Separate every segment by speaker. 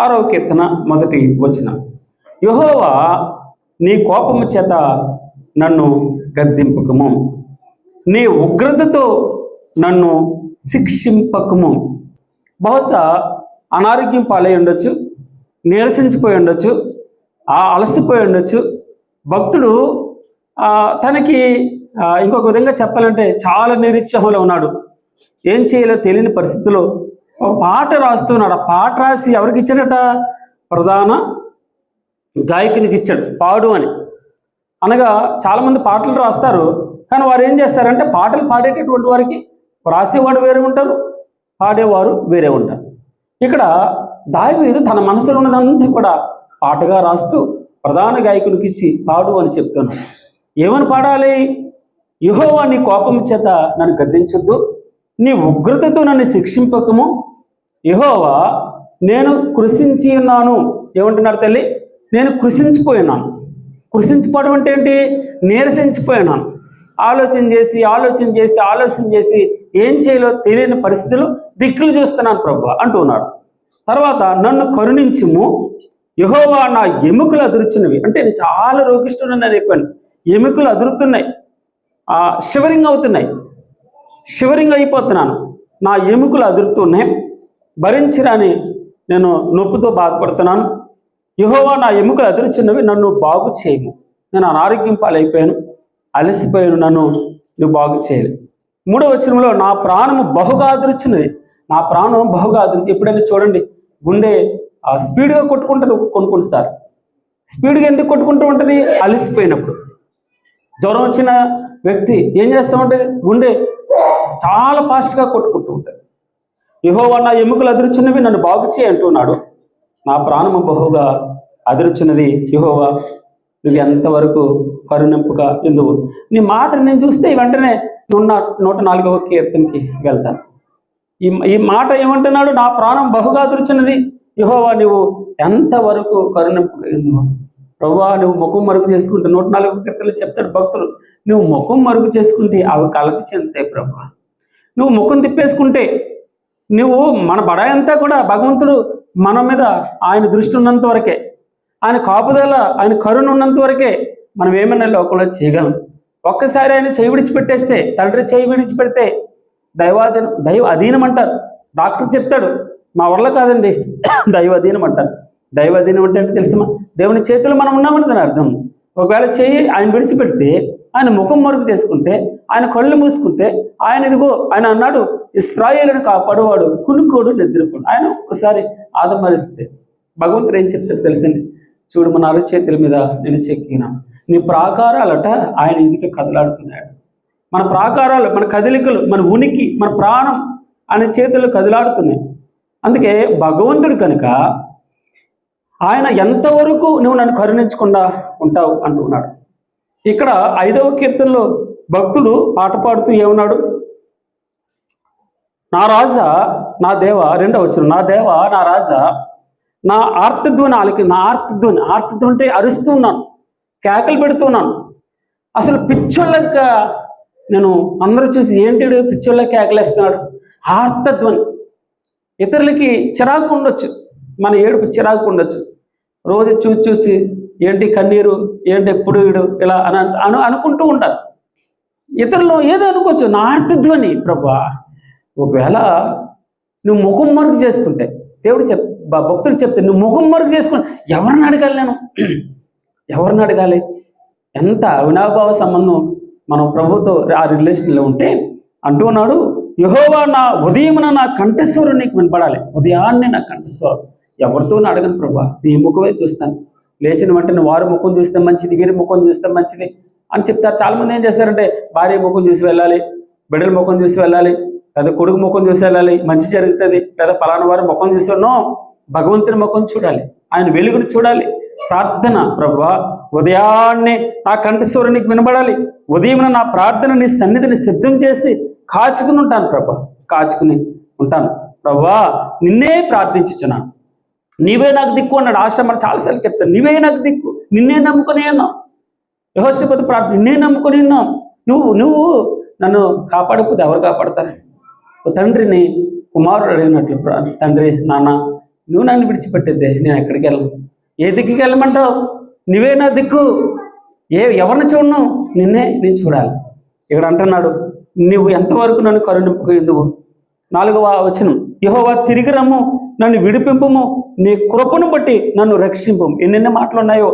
Speaker 1: 6వ కీర్తన 1వ వచనం. యెహోవా నీ కోపము చేత నన్ను గద్దింపకము, నీ ఉగ్రతతో నన్ను శిక్షింపకము. బహుశా అనారోగ్యం పాలై ఉండొచ్చు, నీరసించిపోయి ఉండొచ్చు, అలసిపోయి ఉండొచ్చు. భక్తుడు తనకి ఇంకొక విధంగా చెప్పాలంటే చాలా నిరుత్సాహంలో ఉన్నాడు. ఏం చేయాలో తెలియని పరిస్థితిలో ఒక పాట రాస్తున్నాడు. ఆ పాట రాసి ఎవరికి ఇచ్చాడట? ప్రధాన గాయకునికి ఇచ్చాడు, పాడు అని. అనగా చాలామంది పాటలు రాస్తారు, కానీ వారు ఏం చేస్తారంటే పాటలు పాడేటటువంటి వారికి రాసేవాడు వేరే ఉంటారు, పాడేవారు వేరే ఉంటారు. ఇక్కడ దావీదు తన మనసులో ఉన్నదంతా కూడా పాటగా రాస్తూ ప్రధాన గాయకునికి ఇచ్చి పాడు అని చెప్తున్నాడు. ఏమని పాడాలి? యెహోవా నీ కోపం చేత నన్ను గద్దించొద్దు, నీ ఉగ్రతతో నన్ను శిక్షింపకము. యెహోవా నేను కృషించి ఉన్నాను. ఏమంటున్నారు తల్లి? నేను కృషించిపోయినాను. కృషించిపోవడం అంటే ఏంటి? నీరసించిపోయినాను. ఆలోచన చేసి ఏం చేయాలో తెలియని పరిస్థితులు దిక్కులు చూస్తున్నాను ప్రభు అంటున్నాడు. తర్వాత నన్ను కరుణించుము, యెహోవా నా ఎముకలు అదురుచున్నవి. అంటే నేను చాలా రోగిస్తున్నాను చెప్పాను. ఎముకలు అదురుతున్నాయి, షివరింగ్ అవుతున్నాయి, షివరింగ్ అయిపోతున్నాను, నా ఎముకలు అదురుతున్నాయి, భరించరాని నేను నొప్పితో బాధపడుతున్నాను. యెహోవా నా ఎముకలు అదురుచున్నవి, నన్ను బాగు చేయము. నేను అనారోగ్యం పాలైపోయాను, అలసిపోయాను, నన్ను నువ్వు బాగు చేయలేదు. 3వ వచనంలో నా ప్రాణము బహుగా అదురుచున్నది. నా ప్రాణం బహుగా అదురుతుంది. ఎప్పుడైనా చూడండి, గుండె స్పీడ్గా కొట్టుకుంటుంది. కొనుక్కొనిసారి స్పీడ్గా ఎందుకు కొట్టుకుంటూ ఉంటుంది? అలసిపోయినప్పుడు. జ్వరం వచ్చిన వ్యక్తి ఏం చేస్తూ ఉంటుంది? గుండె చాలా ఫాస్ట్గా కొట్టుకుంటూ ఉంటుంది. యెహోవా నా ఎముకలు అదురుచున్నవి, నన్ను బాగు చేయి అంటున్నాడు. నా ప్రాణము బహుగా అదురుచున్నది. యెహోవా నువ్వు ఎంతవరకు కరుణింపుగా ఎందుకు? నీ మాట నేను చూస్తే వెంటనే 104వ కీర్తనకి వెళ్తాను. ఈ మాట ఏమంటున్నాడు? నా ప్రాణం బహుగా అదురుచున్నది, యెహోవా నువ్వు ఎంతవరకు కరుణింపుగా ఎందుకు? ప్రభువా నువ్వు ముఖం మరుగు చేసుకుంటే 104వ కీర్తనలు చెప్తాడు భక్తులు, నువ్వు ముఖం మరుగు చేసుకుంటే అవి కలకి చెందుతాయి ప్రభువా. నువ్వు ముఖం తిప్పేసుకుంటే, నువ్వు మన బడాయి అంతా కూడా భగవంతుడు మన మీద ఆయన దృష్టి ఉన్నంత వరకే, ఆయన కాపుదల, ఆయన కరుణ ఉన్నంత వరకే మనం ఏమైనా లోకంలో చేయగలం. ఒక్కసారి ఆయన చేయి విడిచిపెట్టేస్తే, తండ్రి చేయి విడిచిపెడితే దైవ అధీనం అంటారు. డాక్టర్ చెప్తాడు, మా వల్ల కాదండి, దైవ అధీనం అంటారు. దైవ అధీనం అంటే ఏంటి తెలుసమ్మా? దేవుని చేతులు మనం ఉన్నామని దాని అర్థం. ఒకవేళ చెయ్యి ఆయన విడిచిపెడితే, ఆయన ముఖం మరుగు చేసుకుంటే, ఆయన కళ్ళు మూసుకుంటే, ఆయన ఇదిగో ఆయన అన్నాడు ఇశ్రాయేలును కాపాడువాడు కునుకోడు నిద్రపోడు. ఆయన ఒక్కసారి ఆదమరిస్తే భగవంతుడు ఏం చెప్తాడు తెలిసింది? చూడు మన అరచేతుల మీద నేను చెక్కినా, నీ ప్రాకారాలట ఆయన ఎదుట కదలాడుతున్నాడు. మన ప్రాకారాలు, మన కదలికలు, మన ఉనికి, మన ప్రాణం ఆయన చేతులు కదలాడుతున్నాయి. అందుకే భగవంతుడు కనుక ఆయన ఎంతవరకు నువ్వు నన్ను కరుణించకుండా ఉంటావు అంటున్నాడు. ఇక్కడ 5వ కీర్తనలో భక్తుడు పాట పాడుతూ ఏమన్నాడు? నా రాజా నా దేవ, 2వ వచనం, నా దేవ నా రాజా నా ఆర్తధ్వని ఆలకి. నా ఆర్తధ్వని అంటే అరుస్తున్నాను, కేకలు పెడుతున్నాను. అసలు పిచ్చోళ్ళక నేను అందరూ చూసి ఏంటి పిచ్చోళ్ళ కేకలేస్తున్నాడు? ఆర్తధ్వని. ఇతరులకి చిరాకు ఉండొచ్చు, మన ఏడుపు చిరాకు ఉండొచ్చు. రోజు చూసి ఏంటి కన్నీరు, ఏంటి ఎప్పుడు వీడు ఇలా అనుకుంటూ ఉంటారు. ఇతరులు ఏదో అనుకోవచ్చు. నా ఆర్తధ్వని ప్రభా, ఒకవేళ నువ్వు ముఖం మరుగు చేసుకుంటే, దేవుడు భక్తులు చెప్తే నువ్వు ముఖం మరుగు చేసుకుని ఎవరిని అడగాలి? నేను ఎవరిని అడగాలి? ఎంత అవినాభావ సంబంధం మనం ప్రభుతో ఆ రిలేషన్లో ఉంటే అంటున్నాడు, యెహోవా నా ఉదయమున నా కంఠస్వరం నీకు వినపడాలి. ఉదయాన్నే నా కంఠస్వరం. ఎవరితో అడగను ప్రభా, నీ ముఖమే చూస్తాను. లేచిన వెంటనే వారి ముఖం చూస్తే మంచిది, వీరి ముఖం చూస్తే మంచిది అని చెప్తారు. చాలామంది ఏం చేస్తారంటే భార్య ముఖం చూసి వెళ్ళాలి, బిడ్డల ముఖం చూసి వెళ్ళాలి, లేదా కొడుకు ముఖం చూసి వెళ్ళాలి, మంచి జరుగుతుంది, లేదా పలానా వారి ముఖం చూసి భగవంతుని ముఖం చూడాలి, ఆయన వెలుగును చూడాలి. ప్రార్థన ప్రభువా ఉదయాన్నే నా కంఠస్వరం నీకు వినబడాలి. ఉదయం నా ప్రార్థన నీ సన్నిధిని సిద్ధం చేసి కాచుకుని ఉంటాను ప్రభా, కాచుకుని ఉంటాను ప్రభువా. నిన్నే ప్రార్థించుచున్నాను, నీవే నాకు దిక్కు అన్నాడు. ఆశ్రమం చాలాసార్లు చెప్తాను, నీవే నాకు దిక్కు, నిన్నే నమ్ముకొని ఉన్నావు. యెహోషాపాతు ప్రార్థన, నిన్నే నమ్ముకొని ఉన్నావు. నువ్వు నన్ను కాపాడకపోతే ఎవరు కాపాడతారు? తండ్రిని కుమారుడు అడిగినట్లు, తండ్రి నాన్న నువ్వు నన్ను విడిచిపెట్టేద్దే, నేను ఎక్కడికి వెళ్ళను. ఏ దిక్కుకి వెళ్ళమంటావు? నువ్వే నా దిక్కు. ఎవరిని చూడను? నిన్నే నేను చూడాలి. ఇక్కడ అంటున్నాడు, నువ్వు ఎంతవరకు నన్ను కరుణింపుకు ఎందుకు. 4వ వచనం, యెహోవా తిరిగి రమ్ము, నన్ను విడిపింపుము, నీ కృపను బట్టి నన్ను రక్షింపు. ఎన్నెన్ని మాటలు ఉన్నాయో.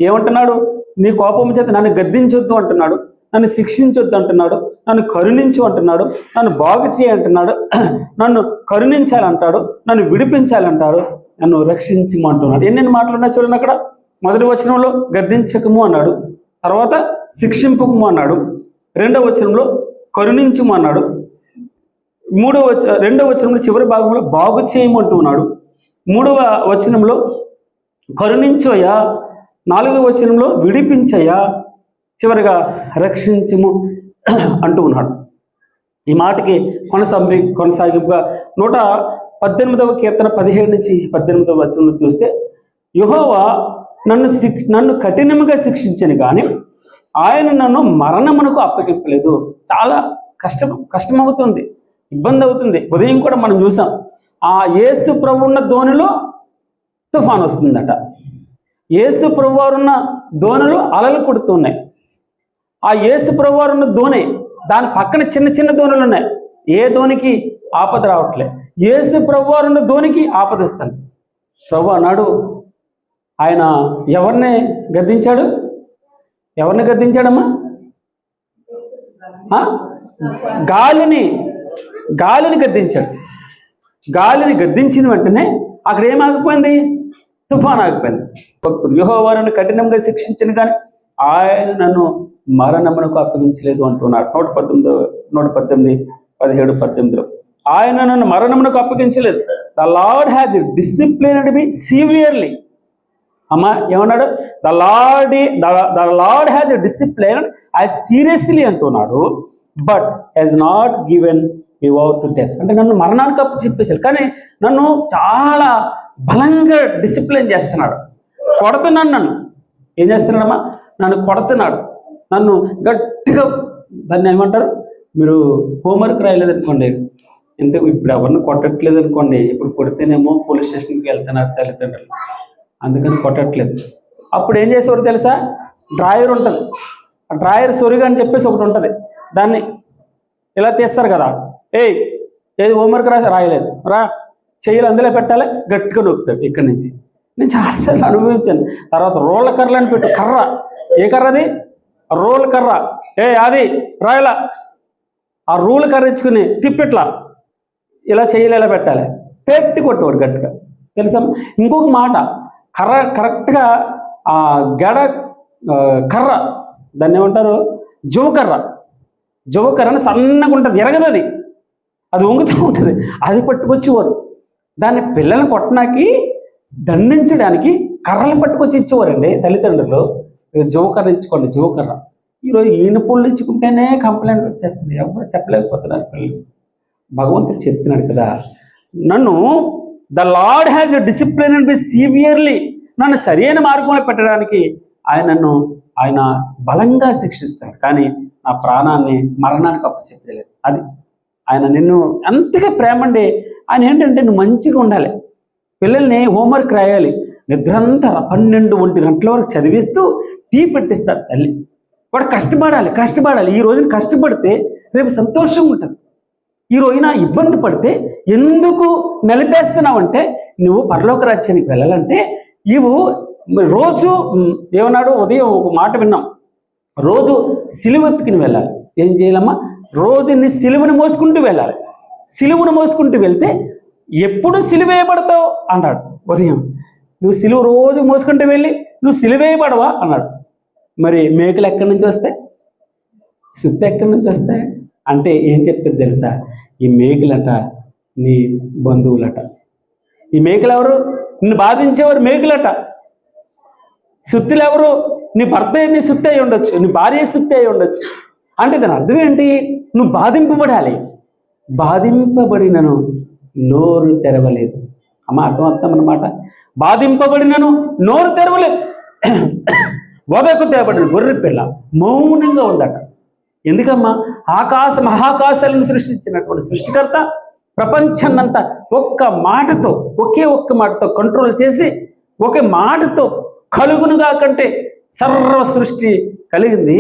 Speaker 1: ఏమంటున్నాడు? నీ కోపం చేత నన్ను గద్దించొద్దు అంటున్నాడు, నన్ను శిక్షించొద్దు అంటున్నాడు, నన్ను కరుణించు అంటున్నాడు, నన్ను బాగు చేయి అంటున్నాడు, నన్ను కరుణించాలంటాడు, నన్ను విడిపించాలంటాడు, నన్ను రక్షించము అంటున్నాడు. ఎన్నెన్ని మాటలు ఉన్నాయి చూడండి. అక్కడ మొదటి వచనంలో గద్దించకము అన్నాడు, తర్వాత శిక్షింపకము అన్నాడు, 2వ వచనంలో కరుణించము అన్నాడు, 2వ వచనంలో చివరి భాగంలో బాగు చేయమంటూ ఉన్నాడు, 3వ వచనంలో కరుణించోయా, 4వ వచనంలో విడిపించయ్యా, చివరిగా రక్షించము అంటూ ఉన్నాడు. ఈ మాటకి కొనసాగింపుగా 118వ కీర్తన 17 నుంచి 18వ వచనంలో చూస్తే, యెహోవా నన్ను కఠినముగా శిక్షించను కానీ ఆయన నన్ను మరణమునకు అప్పగింపలేదు. చాలా కష్టమవుతుంది, ఇబ్బంది అవుతుంది. ఉదయం కూడా మనం చూసాం, ఆ యేసు ప్రభు ఉన్న ధోనిలో తుఫాను వస్తుందట. యేసు ప్రభు వారున్న ధోనిలో అలలు కొడుతున్నాయి. ఆ యేసు ప్రభు వారున్న ధోని, దాని పక్కన చిన్న చిన్న ధోనులు ఉన్నాయి. ఏ ధోనికి ఆపద రావట్లే. యేసు ప్రభు వారున్న ధోనికి ఆపద వస్తాను. ప్రభు అన్నాడు, ఆయన ఎవరిని గద్దించాడు? ఎవరిని గద్దించాడమ్మా? గాలిని గద్దించాడు. గాలిని గద్దించిన వెంటనే అక్కడ ఏమాగిపోయింది? తుఫాన్ ఆగిపోయింది. భక్తుడు, యెహోవా నన్ను కఠినంగా శిక్షించను కానీ ఆయన నన్ను మరణమునకు అప్పగించలేదు అంటున్నాడు. 118, 17, 18లో ఆయన నన్ను మరణమునకు అప్పగించలేదు. The Lord has disciplined me severely. అమ్మా ఏమన్నాడు? The Lord has disciplined as seriously అంటున్నాడు. But has not given me over to death. అంటే నన్ను మరణానికి అప్పు చెప్పేశారు, కానీ నన్ను చాలా బలంగా డిసిప్లిన్ చేస్తున్నాడు. కొడుతున్నాడు. నన్ను ఏం చేస్తున్నాడమ్మా? నన్ను కొడుతున్నాడు. నన్ను గట్టిగా, దాన్ని ఏమంటారు, మీరు హోంవర్క్ రాయలేదనుకోండి, అంటే ఇప్పుడు ఎవరిని కొట్టట్లేదు అనుకోండి, ఇప్పుడు కొడితేనేమో పోలీస్ స్టేషన్కి వెళ్తున్నారు తల్లిదండ్రులు, అందుకని కొట్టట్లేదు. అప్పుడు ఏం చేసేవారు తెలుసా? డ్రాయర్ ఉంటుంది, ఆ డ్రాయర్ సొరిగా అని చెప్పేసి ఒకటి ఉంటుంది, దాన్ని ఇలా తీస్తారు కదా. ఏది హోంవర్క్ రాయలేదు రా, చెయ్యలు అందులో పెట్టాలి, గట్టిగా నొక్కుతాడు ఇక్కడి నుంచి. నేను చాలాసార్లు అనుభవించాను. తర్వాత రోళ్ళ కర్రలు అని పెట్టు, కర్ర, ఏ కర్ర అది? రోల్ కర్ర. అది రాయలా, ఆ రూల్ కర్ర ఇచ్చుకుని తిప్పిట్లా ఇలా చెయ్యలు ఇలా పెట్టాలి, పెట్టి కొట్టేవాడు గట్టిగా, తెలుసా? ఇంకొక మాట, కర్ర కరెక్ట్గా ఆ గడ కర్ర, దాన్ని ఏమంటారు? జువకర్రని సన్నగా ఉంటుంది, ఎరగదు, అది వంగుతూ ఉంటుంది, అది పట్టుకొచ్చేవారు. దాన్ని పిల్లల్ని కొట్టడానికి దండించడానికి కర్రలు పట్టుకొచ్చి ఇచ్చేవారండి తల్లిదండ్రులు. జువకర్ర ఇచ్చుకోండి, జువకర్ర. ఈరోజు ఈయన పుళ్ళు ఇచ్చుకుంటేనే కంప్లైంట్ వచ్చేస్తుంది, ఎవరు చెప్పలేకపోతున్నారు పిల్లలు. భగవంతుడు చెప్తున్నాడు కదా, నన్ను the Lord has disciplined me severely, నన్ను సరైన మార్గంలో పెట్టడానికి ఆయన బలంగా శిక్షిస్తాడు, కానీ నా ప్రాణాన్ని మరణానికి అప్పచెప్పలేదు. అది ఆయన నిన్ను అంతగా ప్రేమండి. ఆయన ఏంటంటే నువ్వు మంచిగా ఉండాలి, పిల్లల్ని హోంవర్క్ రాయాలి, నిద్రంతా 12-1 గంటల వరకు చదివిస్తూ టీ పెట్టిస్తారు తల్లి. వాడు కష్టపడాలి. ఈ రోజున కష్టపడితే రేపు సంతోషంగా ఉంటుంది. ఈ రోజున ఇబ్బంది పడితే ఎందుకు నిలిపేస్తున్నావంటే, నువ్వు పరలోక రాజ్యానికి వెళ్ళాలంటే ఇవి రోజు ఏమన్నాడు? ఉదయం ఒక మాట విన్నాం, రోజు సిలువెత్తుకుని వెళ్ళాలి. ఏం చేయాలమ్మా? రోజు నీ సిలువను మోసుకుంటూ వెళ్ళాలి. సిలువను మోసుకుంటూ వెళ్తే ఎప్పుడు సిలువేయబడతావు అన్నాడు ఉదయం. నువ్వు సిలువ రోజు మోసుకుంటూ వెళ్ళి నువ్వు సిలువేయబడవా అన్నాడు. మరి మేకలు ఎక్కడి నుంచి వస్తాయి? సుత్తి ఎక్కడి నుంచి వస్తాయి? అంటే ఏం చెప్తారు తెలుసా? ఈ మేకలట నీ బంధువులట. ఈ మేకలు ఎవరు? నిన్ను బాధించేవారు మేకలట. సుత్తులు ఎవరు? నీ భర్త నీ సుత్తి అయి ఉండొచ్చు, నీ భార్య సుత్తి అయి ఉండొచ్చు. అంటే దాని అర్థం ఏంటి? నువ్వు బాధింపబడాలి. బాధింపబడినను నోరు తెరవలేదు. అమ్మ అర్థం అన్నమాట. బాధింపబడినను నోరు తెరవలేదు. వదకు తేబడిన గొర్రె పిల్ల మౌనంగా ఉందట. ఎందుకమ్మా? మహాకాశాలను సృష్టించినటువంటి సృష్టికర్త ప్రపంచాన్నంతా ఒక్క మాటతో, ఒక్క మాటతో కంట్రోల్ చేసి, ఒకే మాటతో కలుగునుగా కంటే సర్వ సృష్టి కలిగింది.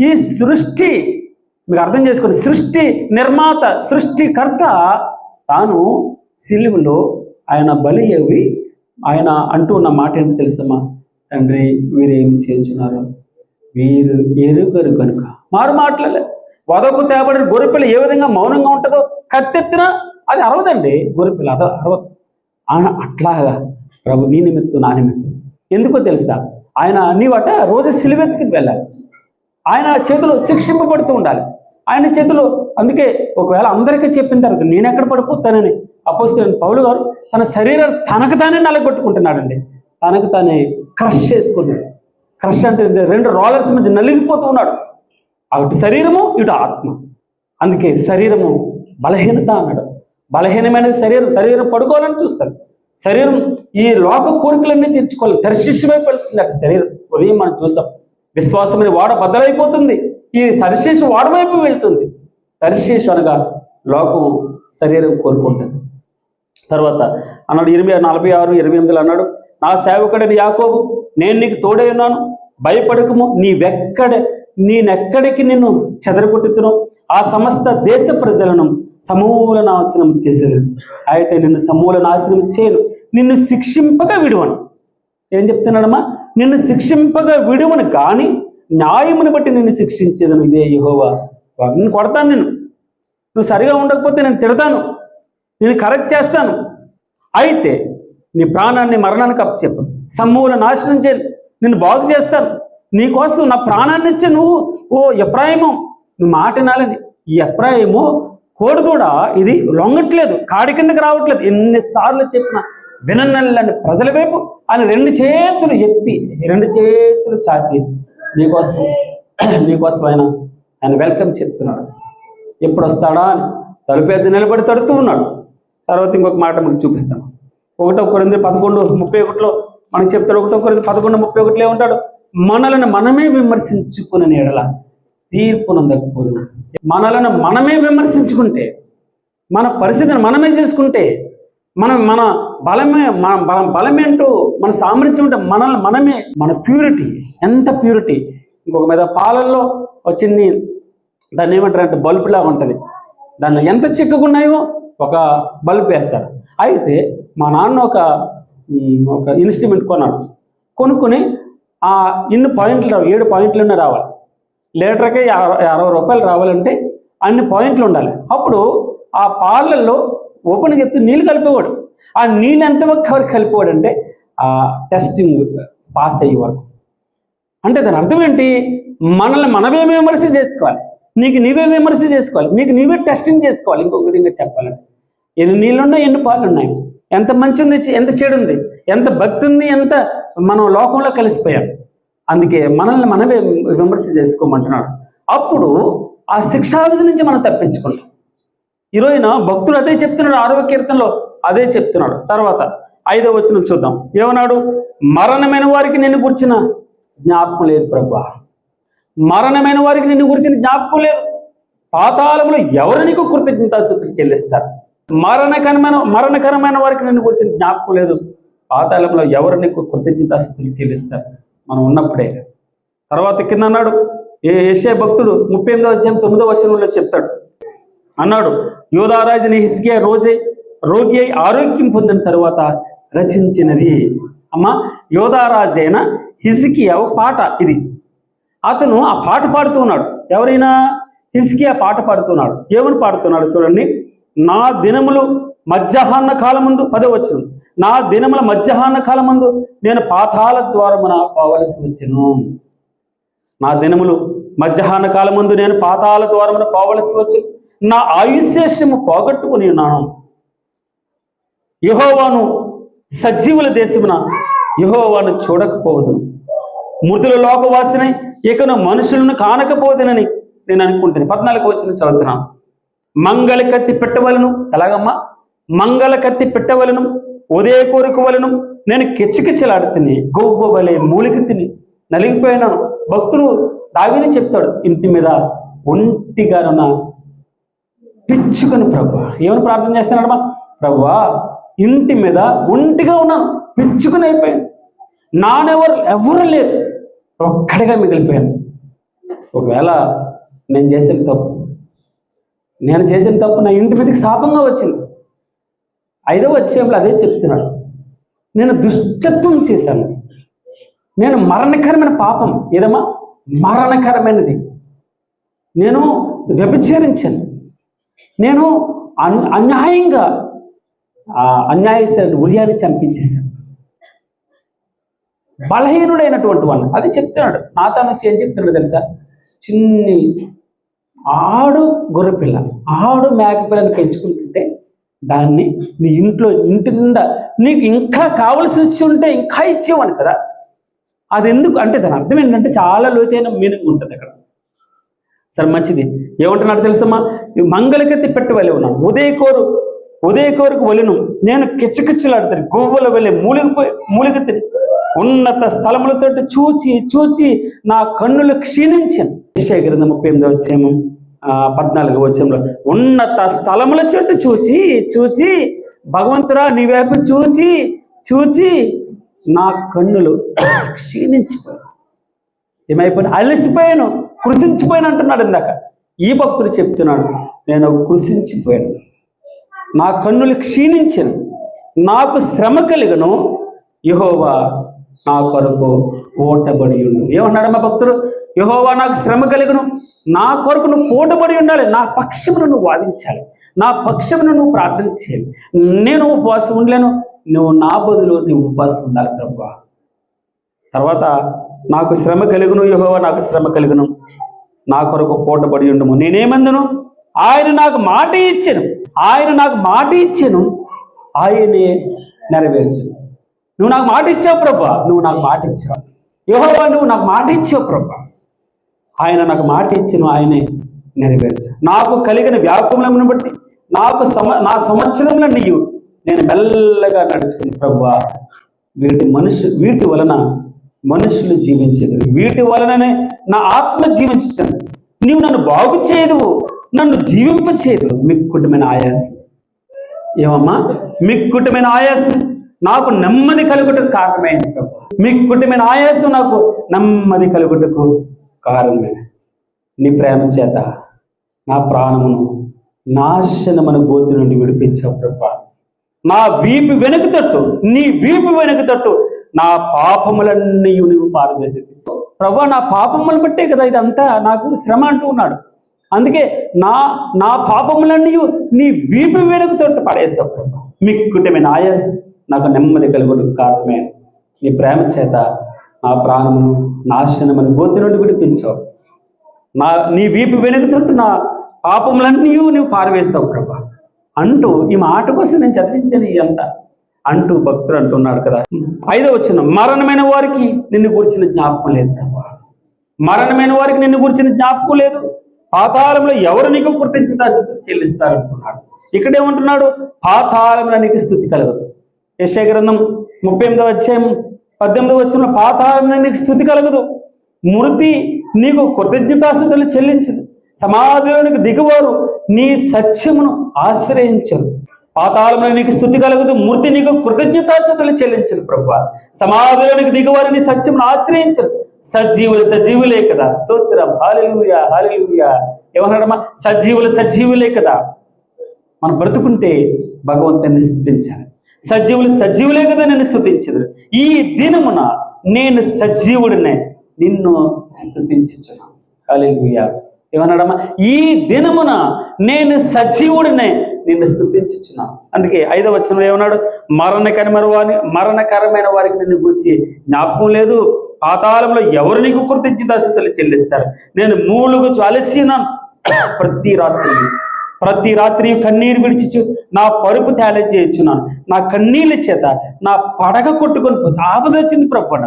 Speaker 1: ఈ సృష్టి మీకు అర్థం చేసుకోండి, సృష్టి నిర్మాత, సృష్టికర్త తాను సిలువలో ఆయన బలి అయ్యి ఆయన అంటూ ఉన్న మాట ఏంటి తెలుసమ్మా? తండ్రి, వీరేమి చేయించున్నారు, వీరు ఎరుగరు కనుక. మారు మాటలే. వదకు తేబడిన గొర్రెపిల్ల ఏ విధంగా మౌనంగా ఉంటుందో, కత్తెత్తినా అది అరవదండి. గొర్రెపిల్ల అది అరవదు. అట్లాగా ప్రభు నీ నిమిత్తం, నా నిమిత్తం. ఎందుకో తెలుసా? ఆయన నీవట రోజు సిలువెత్తుకి వెళ్ళాలి. ఆయన చేతులు శిక్షింపబడుతూ ఉండాలి. ఆయన చేతులు, అందుకే ఒకవేళ అందరికీ చెప్పిన తర్వాత నేను ఎక్కడ పడిపోతానని అపోస్తలుడైన పౌలు గారు తన శరీరం తనకు తానే నలగొట్టుకుంటున్నాడండి. తనకు తానే క్రష్ చేసుకున్నాడు. క్రష్ అంటే 2 రోలర్స్ మధ్య నలిగిపోతూ ఉన్నాడు. అటు శరీరము, ఇటు ఆత్మ. అందుకే శరీరము బలహీనత అన్నాడు. బలహీనమైన శరీరం పడుకోవాలని చూస్తాడు. శరీరం ఈ లోక కోరికలన్నీ తీర్చుకోవాలి. తర్షీషు వెళ్తుంది అటు శరీరం. ఉదయం మనం చూస్తాం, విశ్వాసం అనే వాడ బద్దలైపోతుంది. ఈ తర్షీషు వాడవైపు వెళ్తుంది. తర్షీషు అనగా లోకం, శరీరం కోరుకుంటుంది. తర్వాత అన్నాడు 46:28 అన్నాడు, నా సేవకుడని యాకోబు, నేను నీకు తోడై ఉన్నాను, భయపడకము, నేనెక్కడికి నిన్ను చెదరగొట్టుతున్నావు, ఆ సమస్త దేశ ప్రజలను సమూల నాశనం చేసేది. అయితే నిన్ను సమూల నాశనం చేయను, నిన్ను శిక్షింపగా విడువను. ఏం చెప్తున్నాడమ్మా? నిన్ను శిక్షింపగా విడువను కానీ న్యాయమును బట్టి నిన్ను శిక్షించేదను, ఇదే యెహోవా. నిన్ను కొడతాను, నువ్వు సరిగా ఉండకపోతే నేను తిడతాను, నేను కరెక్ట్ చేస్తాను. అయితే నీ ప్రాణాన్ని మరణానికి అప్పచెప్పను, సమూల నాశనం చేయాలి, నిన్ను బాగు చేస్తాను. నీకోసం నా ప్రాణాన్ని ఇచ్చి నువ్వు, ఓ ఎఫ్రాయిము, నువ్వు మాట వినాలని. ఈ ఎఫ్రాయిము కోడిదూడ, ఇది లొంగట్లేదు, కాడి కిందకి రావట్లేదు. ఎన్నిసార్లు చెప్పినా విననల్లని ప్రజల వైపు ఆయన 2 చేతులు ఎత్తి, 2 చేతులు చాచి నీకోసం ఆయన వెల్కమ్ చెప్తున్నాడు. ఎప్పుడు వస్తాడా అని తలుపేద్ది నిలబడి తడుతూ ఉన్నాడు. తర్వాత ఇంకొక మాట మీకు చూపిస్తాను. 1 కొరింథీ 11:31 మనకు చెప్తాడు. 1 కొరింథీ 11:31 ఉంటాడు, మనలను మనమే విమర్శించుకునే ఎడల తీర్పు నందకపోదు. మనలను మనమే విమర్శించుకుంటే, మన పరిస్థితిని మనమే చేసుకుంటే, మన బలమేంటో, మన సామర్థ్యం ఉంటే మనమే, మన ప్యూరిటీ ఎంత ప్యూరిటీ. ఇంకొక మీద పాలల్లో వచ్చింది, దాన్ని ఏమంటారంటే బల్బులా ఉంటుంది. దాన్ని ఎంత చిక్కుకున్నాయో ఒక బల్బ్ వేస్తారు. అయితే మా నాన్న ఒక ఇన్స్ట్రుమెంట్ కొనుక్కొని ఆ ఇన్ని పాయింట్లు 7 పాయింట్లున్నా రావాలి. లీటర్కి 60 రూపాయలు రావాలంటే అన్ని పాయింట్లు ఉండాలి. అప్పుడు ఆ పాలల్లో ఓపెన్ చెప్తే నీళ్ళు కలిపేవాడు. ఆ నీళ్ళు ఎంతవరకు కలిపేవాడు అంటే ఆ టెస్టింగ్ పాస్ అయ్యేవాడు. అంటే దాని అర్థం ఏంటి? మనల్ని మనమే విమర్శ చేసుకోవాలి, నీకు నీవే విమర్శ చేసుకోవాలి, నీకు నీవే టెస్టింగ్ చేసుకోవాలి. ఇంకొక విధంగా చెప్పాలంటే ఎన్ని నీళ్ళున్నాయి, ఎన్ని పాలు ఉన్నాయి, ఎంత మంచి ఉంది, ఎంత చెడు ఉంది, ఎంత భక్తి ఉంది, ఎంత మనం లోకంలో కలిసిపోయాం. అందుకే మనల్ని మనమే విమర్శ చేసుకోమంటున్నాడు. అప్పుడు ఆ శిక్షావిధి నుంచి మనం తప్పించుకుంటాం. ఈరోజున భక్తుడు అదే చెప్తున్నాడు, 6వ కీర్తనలో అదే చెప్తున్నాడు. తర్వాత 5వ వచనం చూద్దాం. ఏమన్నాడు? మరణమైన వారికి నిన్ను గుర్చిన జ్ఞాపకం లేదు ప్రభువా. మరణమైన వారికి నిన్ను గురించిన జ్ఞాపకం లేదు. పాతాళంలో ఎవరు నీకు కృతజ్ఞతాస్తుతులు చెల్లిస్తారు? మరణకరమైన వారికి నిన్ను గురించిన జ్ఞాపకం లేదు. పాతాళంలో ఎవరు నీకు కృతజ్ఞతాస్తుతులు చెల్లిస్తారు? మనం ఉన్నప్పుడే. తర్వాత కింద అన్నాడు, యెషయా భక్తుడు 38:9 వచనంలో చెప్తాడు, అన్నాడు, యోధారాజుని హిజ్కియా రోగి అయి ఆరోగ్యం పొందిన తరువాత రచించినది. అమ్మా, యోధారాజైన హిజ్కియా ఒక పాట ఇది. అతను ఆ పాట పాడుతూ ఉన్నాడు. ఎవరైనా? హిజ్కియా పాట పాడుతున్నాడు. ఏమని పాడుతున్నాడు చూడండి. నా దినములు మధ్యాహ్న కాలమందు, 10వ వచనం, నా దినముల మధ్యాహ్న కాలమందు నేను పాతాళ ద్వారమున పోవలసి వచ్చెను. నా దినములు మధ్యాహ్న కాలమందు నేను పాతాళ ద్వారమున పోవలసి వచ్చి నా ఆయుష్యము పోగొట్టుకుని ఉన్నాను. యెహోవాను సజీవుల దేశమున యెహోవాను చూడకపోవదును, మృతుల లోకవాసినై ఇకను మనుషులను కానకపోదునని నేను అనుకుంటాను. 14వ వచనం చదువుతున్నాను. మంగళ కత్తి పెట్టవలను. ఎలాగమ్మా? మంగళ కత్తి పెట్టవలను, ఉదయ కోరిక వలను నేను కిచ్చకిచ్చలాడుతుని, గొవ్వ వలె మూలికి తిని నలిగిపోయినాను. భక్తుడు దావీదు చెప్తాడు, ఇంటి మీద ఒంటిగానున్న పిచ్చుకొని ప్రభా ఏమని ప్రార్థన చేస్తున్నాడమ్మా? ప్రభా ఇంటి మీద ఒంటిగా ఉన్నాను, పిచ్చుకొని అయిపోయాను, ఎవరు లేరు, ఒక్కడిగా మిగిలిపోయాను. ఒకవేళ నేను చేసిన తప్పు నా ఇంటి మీదకి శాపంగా వచ్చింది. 5వ అధ్యాయంలో అదే చెప్తున్నాడు. నేను దుష్టత్వం చేశాను, నేను మరణకరమైన పాపం, ఏదమ్మా మరణకరమైనది, నేను వ్యభిచరించాను, నేను అన్యాయంగా అన్యాయస్తుడు ఉరియాని చంపించేశాను, బలహీనుడైనటువంటి వాడిని. అది చెప్తున్నాడు. నాతాను వచ్చి ఏం చెప్తున్నాడు తెలుసా? చిన్ని ఆడు గొర్రెపిల్ల, ఆడు మేకపిల్లని పెంచుకుంటుంటే దాన్ని నీ ఇంటి నిండా నీకు ఇంకా కావలసి వచ్చి ఉంటే ఇంకా ఇచ్చేవాను కదా. అది ఎందుకు అంటే దాని అర్థం ఏంటంటే చాలా లోతైన మీనింగ్ ఉంటుంది అక్కడ. సరే మంచిది. ఏమంటున్నాడు తెలుసమ్మా? మంగళకెత్తి పెట్టవలే ఉన్నాను, ఉదయకోరుకు వలెను నేను కిచ్చకిచ్చలాడుతాను, గువ్వల వెళ్ళి మూలిగెత్తి ఉన్నత స్థలములతో చూచి నా కన్నులు క్షీణించాను. యెషయా గ్రంథం 38వ అధ్యాయం 14వ వచనంలో ఉన్నత స్థలముల చుట్టూ చూచి భగవంతుడా నీ వైపు చూచి నా కన్నులు క్షీణించిపోయాను. ఏమైపోయాను? అలసిపోయాను, కృషించిపోయాను అంటున్నాడు ఇందాక. ఈ భక్తుడు చెప్తున్నాడు, నేను కృషించిపోయాను, నా కన్నులు క్షీణించాను, నాకు శ్రమ కలిగను, యెహోవా నా కొరకు పోటబడి ఉండు. ఏమన్నాడు మా భక్తుడు? యెహోవా నాకు శ్రమ కలిగను, నా కొరకు నువ్వు పోటబడి ఉండాలి, నా పక్షమును నువ్వు వాదించాలి, నా పక్షమును నువ్వు ప్రార్థన చేయాలి. నేను ఉపవాసం ఉండలేను, నువ్వు నా బదులు నువ్వు ఉపవాసం ఉండాలి ప్రభువా. తర్వాత నాకు శ్రమ కలుగును, యెహోవా నాకు శ్రమ కలుగును, నా కొరకు పోటబడి ఉండము. నేనేమందును? ఆయన నాకు మాట ఇచ్చాను, ఆయనే నెరవేర్చను. నువ్వు నాకు మాట ఇచ్చావు ప్రభా, నువ్వు నాకు మాట ఇచ్చావు యెహోవా, నువ్వు నాకు మాట ఇచ్చావు ప్రభా. ఆయన నాకు మాట ఇచ్చాను, ఆయనే నెరవేర్చు. నాకు కలిగిన వ్యాకులమును బట్టి నా సంవత్సరంలో నేను మెల్లగా నడుచుకుని ప్రభువా, వీటి వలన మనుషులు జీవించదు, వీటి వలననే నా ఆత్మ జీవించదు. నీవు నన్ను బాగు చేయదు, నన్ను జీవింపచేయదు. మిక్కుటమైన ఆయాసం. ఏమమ్మా? మిక్కుటమైన ఆయాసం నాకు నెమ్మది కలుగుటకు కారణమైంది ప్రభు. మిక్కుటమైన ఆయాసం నాకు నెమ్మది కలుగుటకు కారణమే. నీ ప్రేమ చేత నా ప్రాణమును నాశనమైన గోతి నుండి విడిపించావు ప్రభా. నా వీపు వెనుక తట్టు, నీ వీపు వెనుక తట్టు నా పాపములన్నీ నువ్వు పారవేసేది ప్రభా. నా పాపములను బట్టే కదా ఇదంతా నాకు శ్రమ అంటూ ఉన్నాడు. అందుకే నా పాపములన్నీ నీ వీపు వెనుక తట్టు పడేస్తావు ప్రభా. మిక్కుటమైన ఆయాసం నాకు నెమ్మది కలుగుటకు కారణమే. నీ ప్రేమ చేత నా ప్రాణమును నాశనమైన గోతి నుండి విడిపించావు. నీ వీపు వెనుక తట్టు నా పాపములన్నీ నువ్వు పారవేస్తావు ప్రభా అంటూ ఈ మాట కోసం నేను చదివించాను ఇదంతా అంటూ భక్తుడు అంటున్నాడు కదా. 5వ వచనం, మరణమైన వారికి నిన్ను గురించిన జ్ఞాపకం లేదు ప్రభా. మరణమైన వారికి నిన్ను గురించిన జ్ఞాపకం లేదు. పాతాళంలో ఎవరు నీకు కృతజ్ఞతాస్తుతులు చెల్లిస్తారంటున్నాడు. ఇక్కడేమంటున్నాడు? పాతాళంలో నీకు స్తుతి కలగదు. యెషయా గ్రంథం 38వ అధ్యాయం 18వ వచనంలో పాతాళంలో నీకు స్తుతి కలగదు, మృతి నీకు కృతజ్ఞతాస్తుతులు చెల్లించదు, సమాధిలోనికి దిగువారు నీ సత్యమును ఆశ్రయించరు. పాతాళంలో నీకు స్తుతి కలగదు, మృతి నీకు కృతజ్ఞతాస్తుతులు చెల్లించరు ప్రభువా. సమాధిలోనికి దిగువారు నీ సత్యమును ఆశ్రయించరు. సజీవులే కదా. స్తోత్రం, హల్లెలూయా హల్లెలూయా. ఏమన్నాడమ్మా? సజీవులే కదా. మనం బ్రతుకుంటే భగవంతుని స్తుతించాలి. సజీవులే కదా నన్ను స్తుతించదు. ఈ దినమున నేను సజీవుడినే నిన్ను స్తుతించుచున్నాను. హల్లెలూయా. ఏమన్నాడమ్మా? ఈ దినమున నేను సజీవుడినే నిన్ను స్తుతించుచున్నాను. అందుకే 5వ వచనంలో ఏమన్నాడు? మరణకరమైన వారికి నిన్ను గురించి జ్ఞాపకం లేదు, పాతాళంలో ఎవరు నీకు కృతజ్ఞతాస్తుతులు చెల్లిస్తారు. నేను మూలుగుచు అలసినాను, ప్రతి రాత్రి కన్నీరు విడిచిచు నా పరుపు తేలే చేయుచున్నాను. నా కన్నీళ్ళ చేత నా పడగ కొట్టుకొని ఆపద వచ్చింది ప్రభు.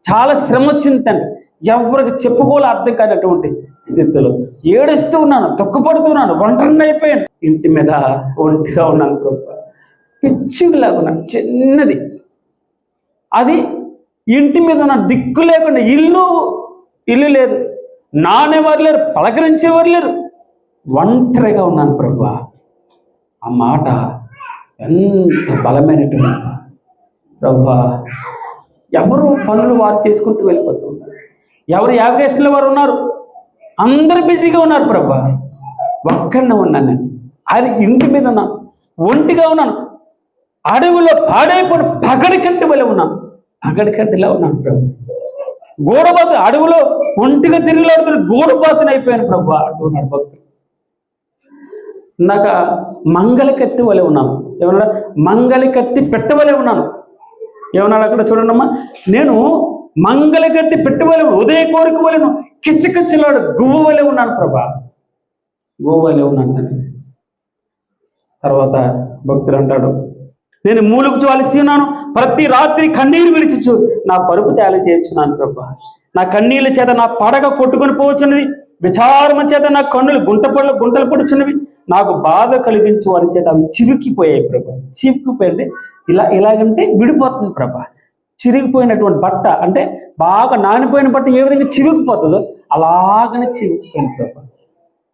Speaker 1: చాలా శ్రమ వచ్చింది తండ్రి, ఎవరికి చెప్పుకోవాలి అర్థం కానటువంటి స్థితిలో ఏడుస్తూ ఉన్నాను, దుఃఖపడుతున్నాను, ఒంటరిని అయిపోయాను. ఇంటి మీద ఒంటిగా ఉన్నాను ప్రభు. పిచ్చిలాగా ఉన్నాను, చిన్నది. అది ఇంటి మీద ఉన్న దిక్కు లేకుండా, ఇల్లు లేదు, నానేవారు లేరు, పలకరించేవారు లేరు, ఒంటరిగా ఉన్నాను ప్రభువా. ఆ మాట ఎంత బలమైనటువంటి ప్రభువా. ఎవరు పనులు వారు చేసుకుంటూ వెళ్ళిపోతూ ఉన్నారు, ఎవరు యావిగేషన్లో వారు ఉన్నారు, అందరూ బిజీగా ఉన్నారు ప్రభువా. ఒక్కడినే ఉన్నాను నేను, అది ఇంటి మీద ఉన్నాను, ఒంటిగా ఉన్నాను, అడవిలో పాడైపోయిన పగడి కంటి వల్ల ఉన్నాను, పగడి కంటిలా ఉన్నాను ప్రభు. గూడబాతు అడవిలో ఒంటిగా తిరిగిలాడుతున్న గూడబాతుని అయిపోయాను ప్రభు అంటున్నాడు భక్తుడు. ఇందాక మంగళ కత్తి వలె ఉన్నాను, ఏమన్నా మంగళ కత్తి పెట్టవలే ఉన్నాను. ఏమన్నాడు అక్కడ చూడండమ్మా, నేను మంగళ కత్తి పెట్టవలే, ఉదయ కోరిక వలెను కిచ్చకిచ్చలాడు గువ్వ వలె ఉన్నాను ప్రభా, గువ్వ వలె ఉన్నాను. తర్వాత భక్తుడు అంటాడు, నేను మూలుగు చాలిసి ఉన్నాను, ప్రతి రాత్రి కన్నీరు విడిచిచ్చు నా పరుపు తేలి చేర్చున్నాను ప్రభా. నా కన్నీళ్ళ చేత నా పడగ కొట్టుకొని పోవచ్చున్నది, విచారమ చేత నా కన్నులు గుంటలు పడుచున్నవి, నాకు బాధ కలిగించు వారి చేత అవి చివికిపోయాయి ప్రభా. చివికిపోయింది ఇలాగంటే విడిపోతుంది ప్రభా. చిరిగిపోయినటువంటి బట్ట అంటే బాగా నానిపోయిన బట్ట ఏ విధంగా చివికిపోతుందో అలాగనే చివికిపోయింది ప్రభా.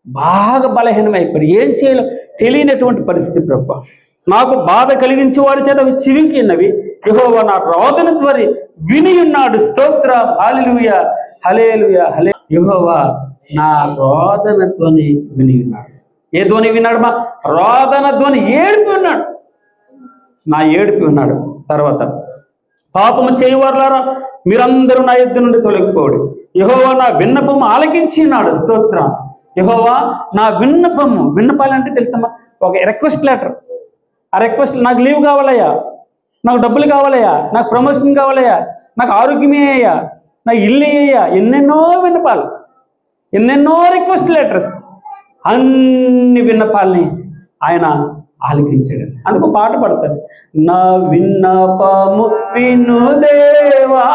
Speaker 1: బాగా బలహీనమైపోయి ఏం చేయాలో తెలియనటువంటి పరిస్థితి ప్రభా. నాకు బాధ కలిగించే వారి చేత అవి చివికినవి, యెహోవా నా రోదన ధ్వని విని ఉన్నాడు. స్తోత్రం, హల్లెలూయా హల్లెలూయా హల్లెలూయా. యెహోవా నా రోదన ధ్వని విని ఉన్నాడు. ఏ ధ్వని విన్నాడు? మా రోదన ధ్వని, ఏడుపు విన్నాడు, నా ఏడుపు విన్నాడు. తర్వాత పాపము చేయవారులారా మీరందరూ నా యుద్ధ నుండి తొలగిపోడు, యెహోవా నా విన్నపము ఆలకించి ఉన్నాడు. స్తోత్రం. యెహోవా నా విన్నపాలంటే తెలుసమ్మా, ఒక రిక్వెస్ట్ లెటర్. ఆ రిక్వెస్ట్, నాకు లీవ్ కావాలయ్యా, నాకు డబ్బులు కావాలయ్యా, నాకు ప్రమోషన్ కావాలయ్యా, నాకు ఆరోగ్యమే అయ్యా, నాకు ఇల్లు అయ్యా, ఎన్నెన్నో విన్నపాలు, ఎన్నెన్నో రిక్వెస్ట్ లెటర్స్. అన్ని విన్నపాలని ఆయన ఆలకించాడు. అందుకు పాట పడతాడు, నా విన్నపము విను దేవా,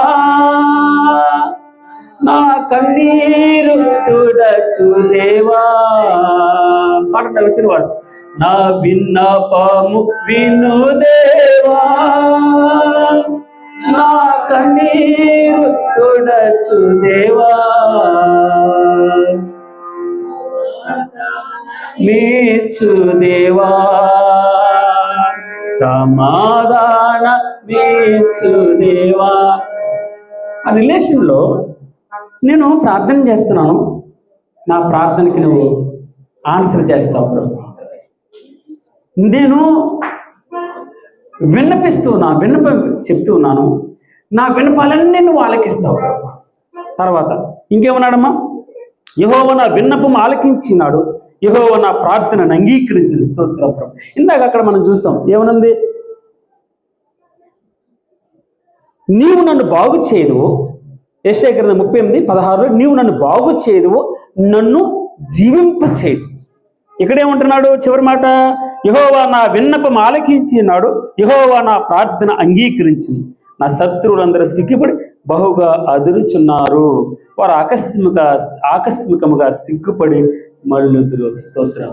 Speaker 1: నా కన్నీరు తుడచు దేవా. పాట వచ్చిన వాడు, నా విన్నపము విను దేవా, నా కన్నీరు తుడచు దేవా, మేచు దేవా, సమాధాన మేచు దేవా. ఆ రిలేషన్లో నేను ప్రార్థన చేస్తున్నాను, నా ప్రార్థనకి నువ్వు ఆన్సర్ చేస్తావు ప్రభు. నేను విన్నపం చెప్తూ ఉన్నాను, నా విన్నపాలన్నీ నువ్వు ఆలకిస్తావు. తర్వాత ఇంకేమన్నాడమ్మా, యెహోవా నా విన్నపం ఆలకించినాడు, యెహోవా నా ప్రార్థనను అంగీకరించిన. స్తోత్రం ప్రభు. ఇందాక అక్కడ మనం చూస్తాం, ఏమనుంది, నీవు నన్ను బాగు చేయదువు. యెషయా గ్రంథం 38:16 నీవు నన్ను బాగు చేయదువు, నన్ను జీవింప చేయదు. ఇక్కడేమంటున్నాడు చివరి మాట, యెహోవా నా విన్నపం ఆలకించినాడు, యెహోవా నా ప్రార్థన అంగీకరించింది. నా శత్రువులందరూ సిగ్గుపడి బహుగా అదురుచున్నారు, వారు ఆకస్మికముగా సిగ్గుపడి మళ్ళుదురు. స్తోత్రం.